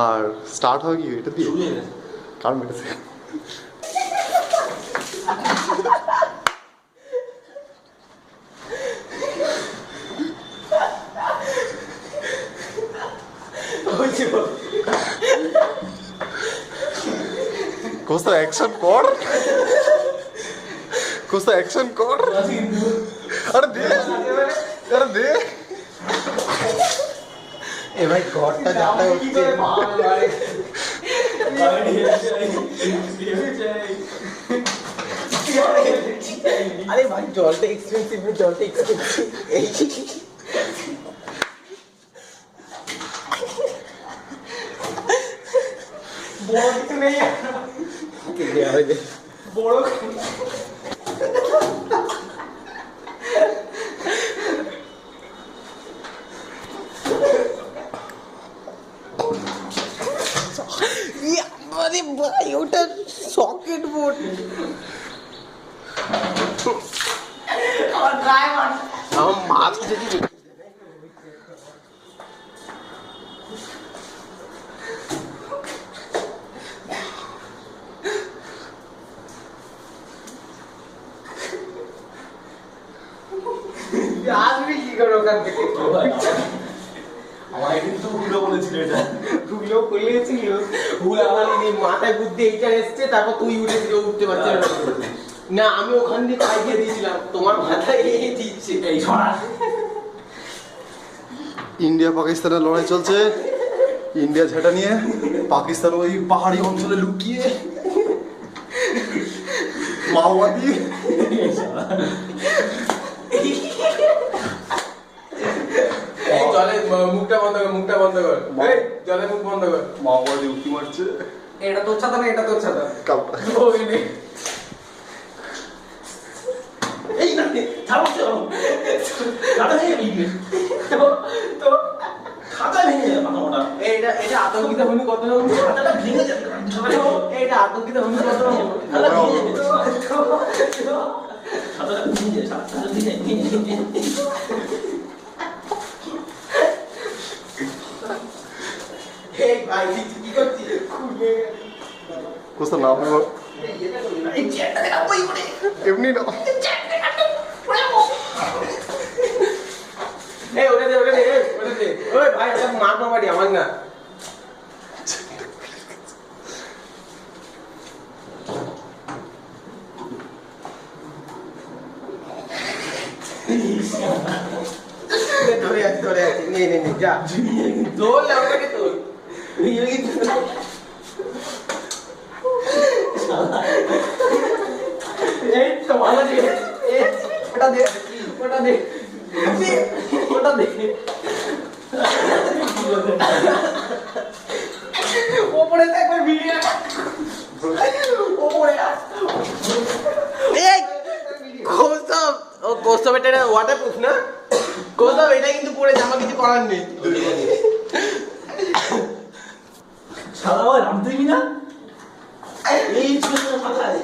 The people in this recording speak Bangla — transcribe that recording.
আর স্টার্ট হয় কি এটা দিয়ে? কার মেরেছে? কোস্তা অ্যাকশন কর, কোস্তা অ্যাকশন কর। আরে দে, আরে দে। এ ভাই ঘরটা যাতা হচ্ছে। আরে ভাই জলটা এক্সপেন্সিভ, জলটা এক্সপেন্সিভ। বড় কিছু নেই বড় আরে ভাই ওটা সকেট বোর্ড। আমার মাছ যদি আসবি কি করে ওখান থেকে? আমার কিন্তু ভুলে বলেছিল এটা, ভুলেও বলেছিল। ভুল আমার মাথায় বুদ্ধি এইটা এসছে, তারপর তুই উঠেছিল, উঠতে পারছিস না। আমি ওখান দিয়ে খাইয়ে দিয়েছিলাম, তোমার মাথায় এই দিচ্ছে। এই ছড়া ইন্ডিয়া পাকিস্তানের লড়াই চলছে। ইন্ডিয়া ঝেঁটা নিয়ে পাকিস্তান ওই পাহাড়ি অঞ্চলে লুকিয়ে মাওবাদী। জলে মুখটা বন্ধ কর, মুখটা বন্ধ কর, জলে মুখ বন্ধ কর। মাওবাদী উঁকি মারছে। এটা তোর ছাতা না, এটা তোর ছাতা। কালটা ওই নে। এই না ছাড়ো ছাড়ো খাতা ভেঙে দিবি, তো খাতা ভেঙে যাবে মাথা মোটা, এটা এটা আতঙ্কিত ভূমি কত রকম? খাতাটা ভেঙে যাবে, এটা আতঙ্কিত ভূমি কত রকম? খাতা ভেঙে যাবে, খাতাটা ভেঙে যাবে, খাতাটা ভেঙে যাবে। এই ভাই কি করছিস? কোস্তা নাম এই চেয়ারটা দেখা বই করে এমনি না। এই ওটা দে, ওটা দে, ওটা দে। ওই ভাই এটা মার বাড়ি আমার না। ধরে আছি, ধরে আছি। নে নে নে যা। তোল না ওটাকে, তোল। এই তো ভালো আছে। ওটা দে, ওটা দে, ওটা দে। ওপরে তো একবার ভিডিও, ওপরে এই কোস্তাব, ও কোস্তাব এটা ওয়াটারপ্রুফ না? কোস্তাব এটা কিন্তু পরে জামা কিছু করার নেই। সাদা রাম দিবি না, এই ছোট মাথায়